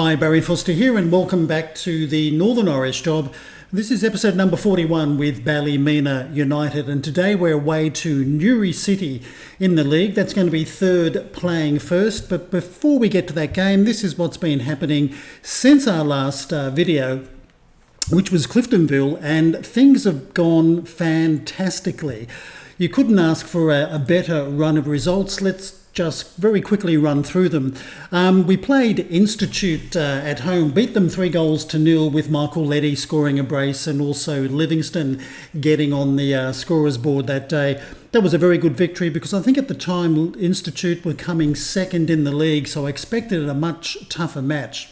Hi, Barry Foster here, and welcome back to the Northern Irish Job. This is episode number 41 with Ballymena United, and today we're away to Newry City in the league. That's going to be third playing first, but before we get to that game, this is what's been happening since our last video, which was Cliftonville, and things have gone fantastically. You couldn't ask for a better run of results. Let's just very quickly run through them. We played Institute at home, beat them 3-0 with Michael Leddy scoring a brace and also Livingston getting on the scorers board that day. That was a very good victory because I think at the time Institute were coming second in the league, so I expected a much tougher match.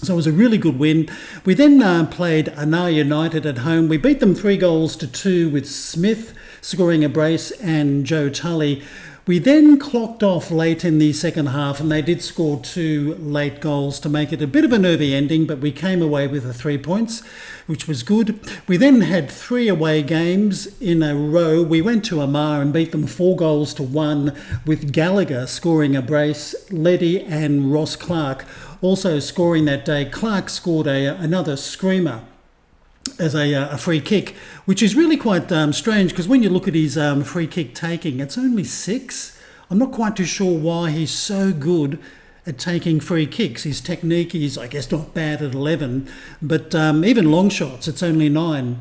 So it was a really good win. We then played Ballymena United at home. We beat them 3-2 with Smith scoring a brace and Joe Tully. We then clocked off late in the second half, and they did score 2 late goals to make it a bit of a nervy ending, but we came away with the 3 points, which was good. We then had 3 away games in a row. We went to Armagh and beat them 4-1 with Gallagher scoring a brace, Leddy and Ross Clark also scoring that day. Clark scored another screamer as a free kick, which is really quite strange because when you look at his free kick taking, it's only 6. I'm not quite too sure why he's so good at taking free kicks. His technique is, I guess, not bad at 11, but even long shots, it's only 9.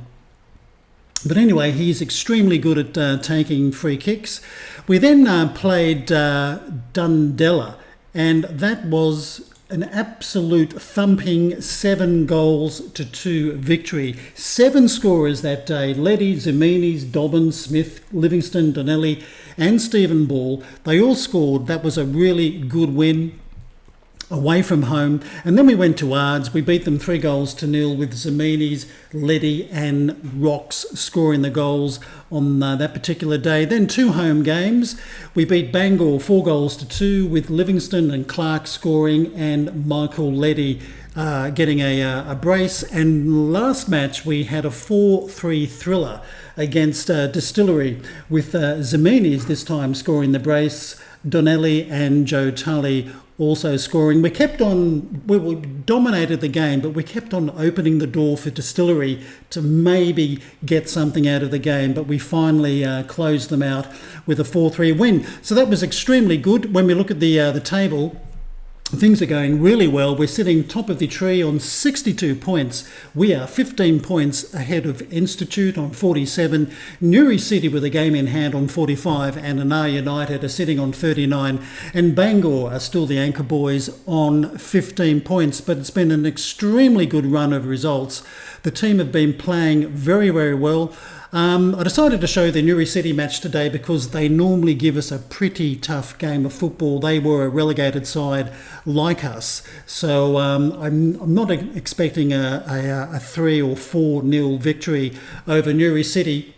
But anyway, he's extremely good at taking free kicks. We then played Dundela, and that was an absolute thumping 7-2 victory. 7 scorers that day: Leddy, Zeminis, Dobbins, Smith, Livingston, Donnelly and Stephen Ball. They all scored. That was a really good win away from home. And then we went to Ards. We beat them 3-0 with Zeminis, Leddy and Rocks scoring the goals on that particular day. Then 2 home games. We beat Bangor 4-2 with Livingston and Clark scoring and Michael Leddy getting a brace. And last match we had a 4-3 thriller against Distillery with Zeminis this time scoring the brace, Donnelly and Joe Tully also scoring. We dominated the game, but we kept on opening the door for Distillery to maybe get something out of the game, but we finally closed them out with a 4-3 win. So that was extremely good. When we look at the table, things are going really well. We're sitting top of the tree on 62 points. We are 15 points ahead of Institute on 47. Newry City with a game in hand on 45, and Ballymena United are sitting on 39. And Bangor are still the anchor boys on 15 points. But it's been an extremely good run of results. The team have been playing very, very well. I decided to show the Newry City match today because they normally give us a pretty tough game of football. They were a relegated side like us, so I'm not expecting a 3 or 4-0 victory over Newry City.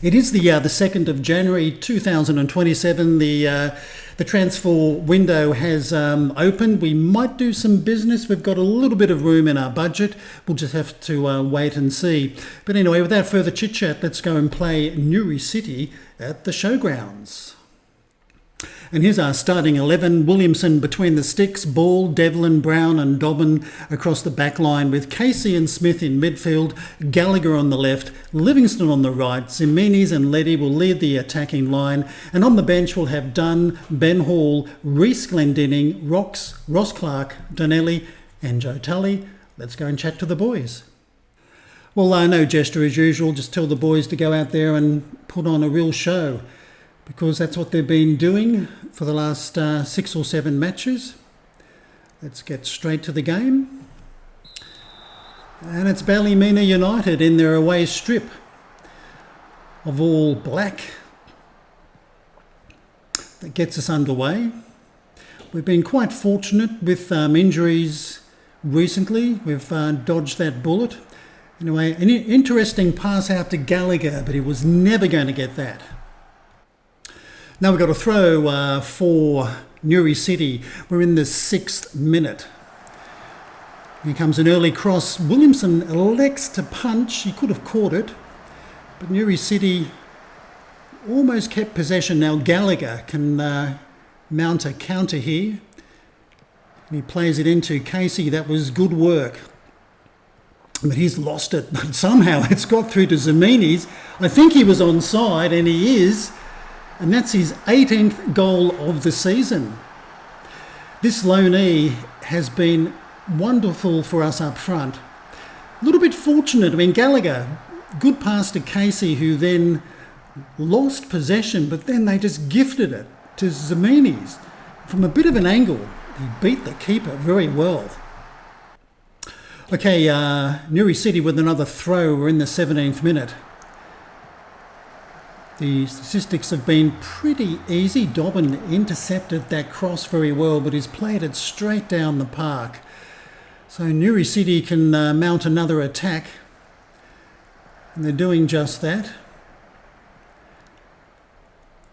It is the 2nd of January 2027. The transfer window has opened. We might do some business. We've got a little bit of room in our budget. We'll just have to wait and see. But anyway, without further chit-chat, let's go and play Newry City at the Showgrounds. And here's our starting 11. Williamson between the sticks, Ball, Devlin, Brown and Dobbin across the back line with Casey and Smith in midfield, Gallagher on the left, Livingston on the right, Zeminis and Leddy will lead the attacking line, and on the bench we'll have Dunn, Ben Hall, Reece Glendinning, Ross Clark, Donnelly and Joe Tully. Let's go and chat to the boys. Well, no gesture as usual, just tell the boys to go out there and put on a real show, because that's what they've been doing for the last 6 or 7 matches. Let's get straight to the game. And it's Ballymena United in their away strip of all black that gets us underway. We've been quite fortunate with injuries recently. We've dodged that bullet. Anyway, an interesting pass out to Gallagher, but he was never going to get that. Now we've got a throw for Newry City. We're in the 6th minute. Here comes an early cross. Williamson elects to punch. He could have caught it, but Newry City almost kept possession. Now Gallagher can mount a counter here. And he plays it into Casey. That was good work. But he's lost it. But somehow it's got through to Zemini's. I think he was onside, and he is. And that's his 18th goal of the season. This loanee has been wonderful for us up front. A little bit fortunate. I mean, Gallagher, good pass to Casey, who then lost possession, but then they just gifted it to Zemini's. From a bit of an angle, he beat the keeper very well. Okay, Newry City with another throw. We're in the 17th minute. The statistics have been pretty easy. Dobbin intercepted that cross very well, but he's played it straight down the park. So Newry City can mount another attack. And they're doing just that.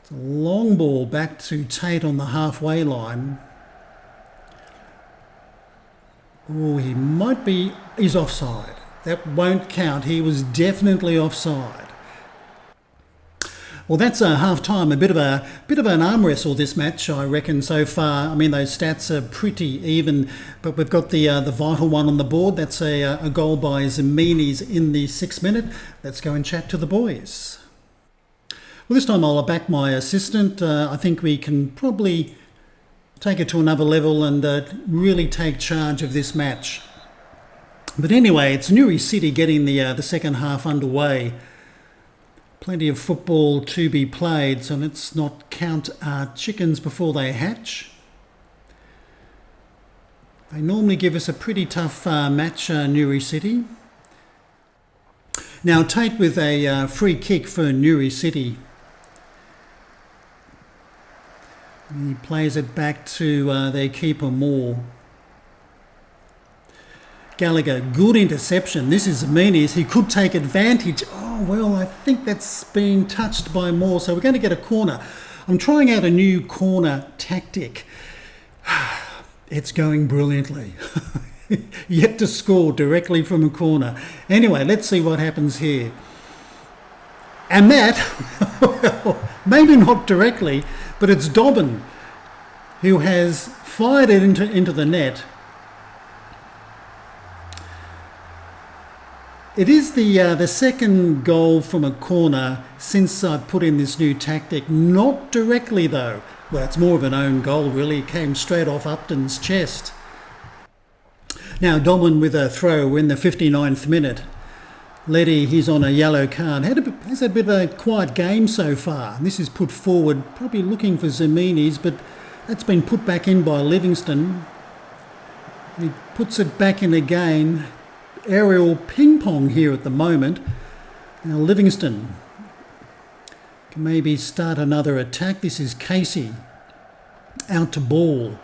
It's a long ball back to Tate on the halfway line. Oh, he's offside. That won't count. He was definitely offside. Well, that's a half-time. A bit of an arm wrestle this match, I reckon, so far. I mean, those stats are pretty even, but we've got the vital one on the board. That's a goal by Zemini's in the 6th minute. Let's go and chat to the boys. Well, this time I'll back my assistant. I think we can probably take it to another level and really take charge of this match. But anyway, it's Newry City getting the second half underway. Plenty of football to be played, so let's not count our chickens before they hatch. They normally give us a pretty tough match, Newry City. Now Tate with a free kick for Newry City. He plays it back to their keeper Moore. Gallagher, good interception. This is Zemini's. He could take advantage. Oh, well, I think that's been touched by Moore, so we're going to get a corner. I'm trying out a new corner tactic. It's going brilliantly. Yet to score directly from a corner. Anyway, let's see what happens here. And that, well, maybe not directly, but it's Dobbin who has fired it into the net. It is the second goal from a corner since I've put in this new tactic. Not directly though. Well, it's more of an own goal really. It came straight off Upton's chest. Now Dobbin with a throw in the 59th minute. Letty, he's on a yellow card. Has a bit of a quiet game so far. This is put forward, probably looking for Zemini's, but that's been put back in by Livingston. He puts it back in again. Aerial ping pong here at the moment. Now Livingston can maybe start another attack. This is Casey out to Ball.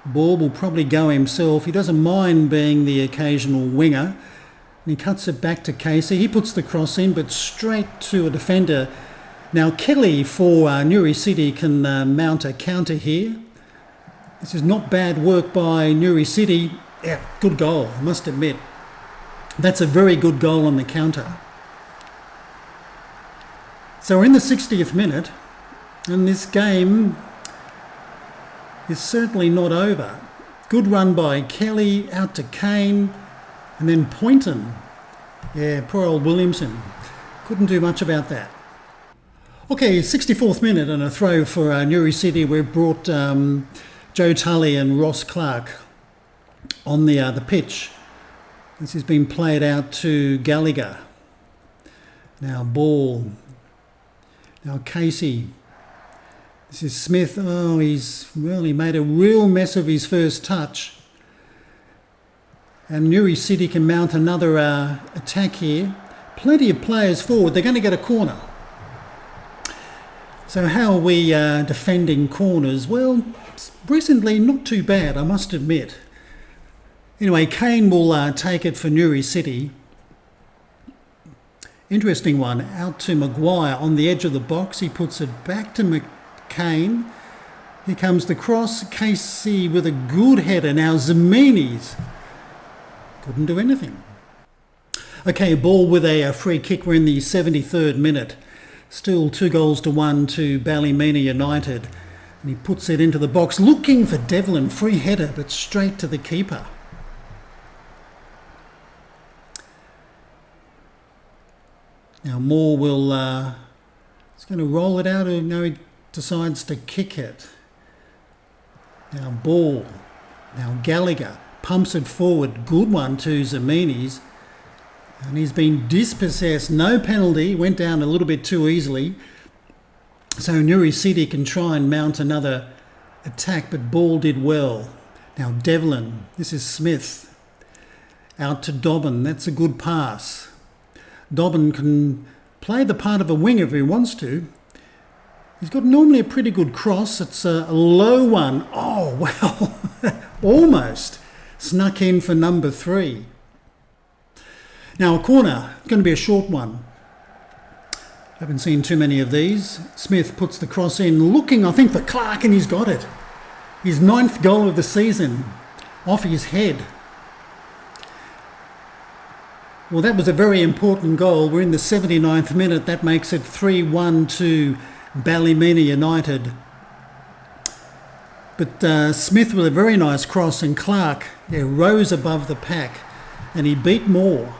Ball will probably go himself. He doesn't mind being the occasional winger. And he cuts it back to Casey. He puts the cross in, but straight to a defender. Now Kelly for Newry City can mount a counter here. This is not bad work by Newry City. Yeah, good goal, I must admit. That's a very good goal on the counter. So we're in the 60th minute, and this game is certainly not over. Good run by Kelly, out to Kane, and then Poynton. Yeah, poor old Williamson. Couldn't do much about that. Okay, 64th minute and a throw for Newry City. We've brought Joe Tully and Ross Clark on the pitch. This has been played out to Gallagher. Now Ball. Now Casey. This is Smith. Oh, he made a real mess of his first touch. And Newry City can mount another attack here. Plenty of players forward. They're going to get a corner. So how are we defending corners? Well, recently not too bad, I must admit. Anyway, Kane will take it for Newry City. Interesting one, out to Maguire on the edge of the box. He puts it back to McCain. Here comes the cross. Casey with a good header. Now Zemini's couldn't do anything. Okay, Ball with a free kick. We're in the 73rd minute. Still 2-1 to Ballymena United. And he puts it into the box, looking for Devlin. Free header, but straight to the keeper. Now Moore will... he's going to roll it out, and no, he decides to kick it. Now ball. Now Gallagher pumps it forward. Good one to Zamini's. And he's been dispossessed. No penalty. Went down a little bit too easily. So Newry City can try and mount another attack, but Ball did well. Now Devlin. This is Smith. Out to Dobbin. That's a good pass. Dobbin can play the part of a winger if he wants to. He's got normally a pretty good cross. It's a low one. Oh, well, almost snuck in for number 3. Now a corner, going to be a short one. Haven't seen too many of these. Smith puts the cross in, looking, I think, for Clark, and he's got it. His 9th goal of the season, off his head. Well, that was a very important goal. We're in the 79th minute. That makes it 3-1 to Ballymena United. But Smith with a very nice cross, and Clark rose above the pack, and he beat Moore.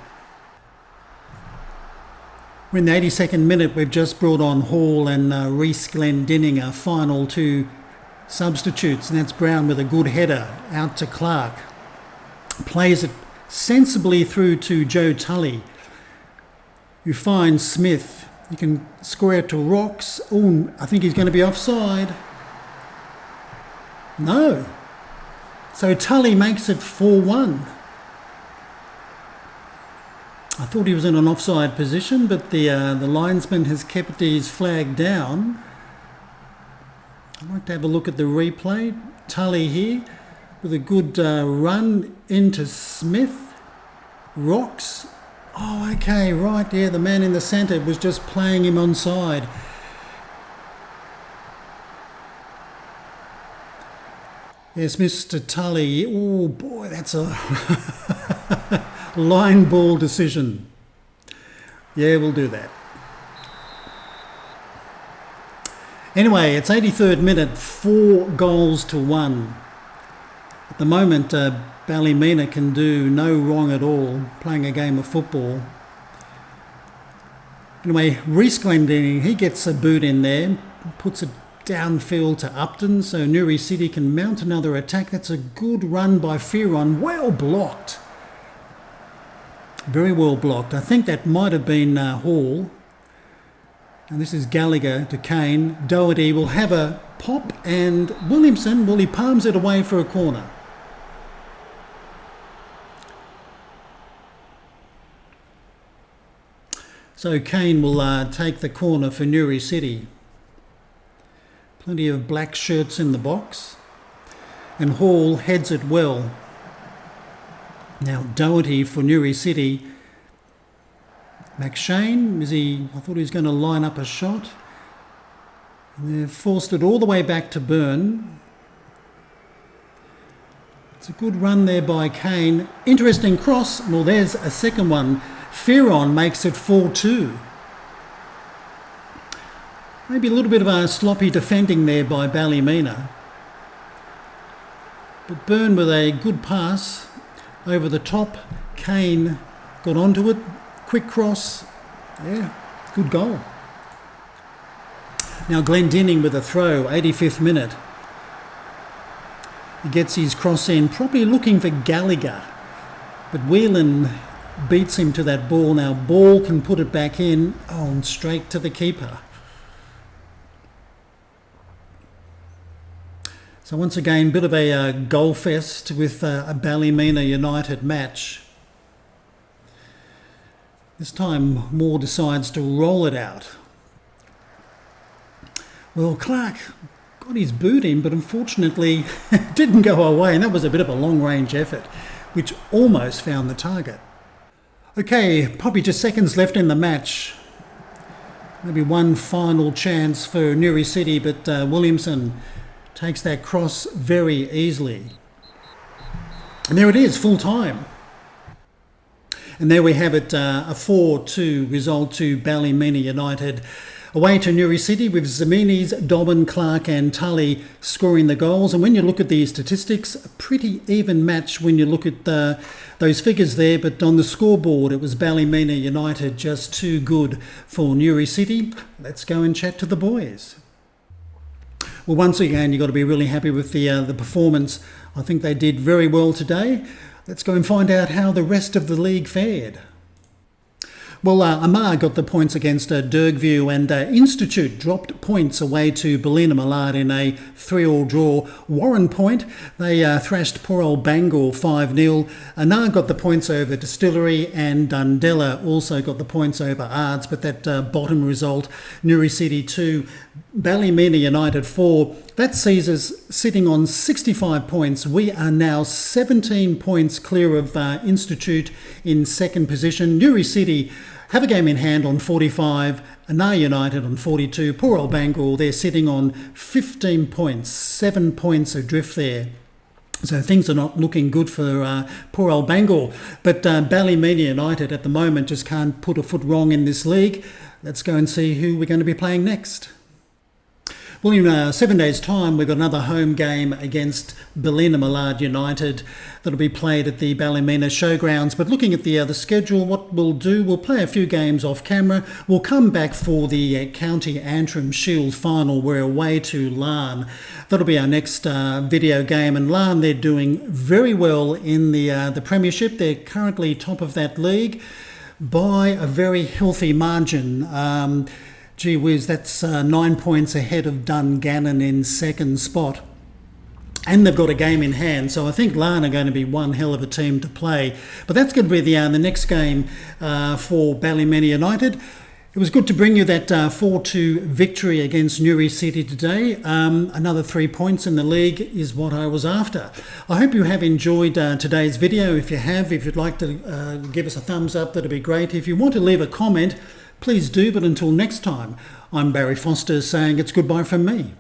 We're in the 82nd minute. We've just brought on Hall and Reece Glendinning, our final 2 substitutes, and that's Brown with a good header out to Clark. Plays it sensibly through to Joe Tully, who finds Smith. He can square it to Rocks. Oh, I think he's going to be offside. No. So Tully makes it 4-1. I thought he was in an offside position, but the linesman has kept his flag down. I'd like to have a look at the replay. Tully here with a good run into Smith. Rocks. Oh, okay, right, yeah, the man in the centre was just playing him onside. Yes, Mr. Tully. Oh, boy, that's a line ball decision. Yeah, we'll do that. Anyway, it's 83rd minute, 4-1. At the moment, Ballymena can do no wrong at all, playing a game of football. Anyway, Reece Glendinning, he gets a boot in there, puts it downfield to Upton, so Newry City can mount another attack. That's a good run by Fearon, well blocked. Very well blocked. I think that might have been Hall. And this is Gallagher to Kane. Doherty will have a pop, and Williamson, well, he palms it away for a corner. So Kane will take the corner for Newry City. Plenty of black shirts in the box. And Hall heads it well. Now Doherty for Newry City. McShane, I thought he was going to line up a shot. And they've forced it all the way back to Byrne. It's a good run there by Kane. Interesting cross. Well, there's a second one. Fearon makes it 4-2. Maybe a little bit of a sloppy defending there by Ballymena. But Byrne with a good pass over the top. Kane got onto it. Quick cross. Yeah, good goal. Now Glendinning with a throw, 85th minute. He gets his cross in, probably looking for Gallagher. But Whelan beats him to that ball. Now Ball can put it back in. Oh, and straight to the keeper. So once again, bit of a goal fest with a Ballymena United match. This time Moore decides to roll it out. Well, Clark got his boot in, but unfortunately it didn't go away, and that was a bit of a long-range effort, which almost found the target. Okay, probably just seconds left in the match. Maybe one final chance for Newry City, but Williamson takes that cross very easily. And there it is, full time. And there we have it, a 4-2 result to Ballymena United. Away to Newry City with Zaminis, Dobbin, Clark and Tully scoring the goals. And when you look at the statistics, a pretty even match when you look at those figures there. But on the scoreboard, it was Ballymena United just too good for Newry City. Let's go and chat to the boys. Well, once again, you've got to be really happy with the performance. I think they did very well today. Let's go and find out how the rest of the league fared. Well, Amar got the points against Dergview, and Institute dropped points away to Ballymena in a 3-3 draw. Warren Point, they thrashed poor old Bangor 5-0. Anar got the points over Distillery, and Dundela also got the points over Ards, but that bottom result, Newry City 2, Ballymena United 4, that sees us sitting on 65 points. We are now 17 points clear of Institute in second position. Newry City have a game in hand on 45, Anar United on 42. Poor old Bangor, they're sitting on 15 points, 7 points adrift there. So things are not looking good for poor old Bangor. But Ballymena United at the moment just can't put a foot wrong in this league. Let's go and see who we're going to be playing next. Well, in 7 days' time, we've got another home game against Ballymena United that'll be played at the Ballymena Showgrounds. But looking at the schedule, what we'll do, we'll play a few games off camera. We'll come back for the County Antrim Shield final. We're away to Larne. That'll be our next video game. And Larne, they're doing very well in the Premiership. They're currently top of that league by a very healthy margin. Gee whiz, that's 9 points ahead of Dungannon in second spot. And they've got a game in hand, so I think Larne are going to be one hell of a team to play. But that's going to be the next game for Ballymena United. It was good to bring you that 4-2 victory against Newry City today. Another 3 points in the league is what I was after. I hope you have enjoyed today's video. If you have, if you'd like to give us a thumbs up, that'd be great. If you want to leave a comment, please do, but until next time, I'm Barry Foster saying it's goodbye from me.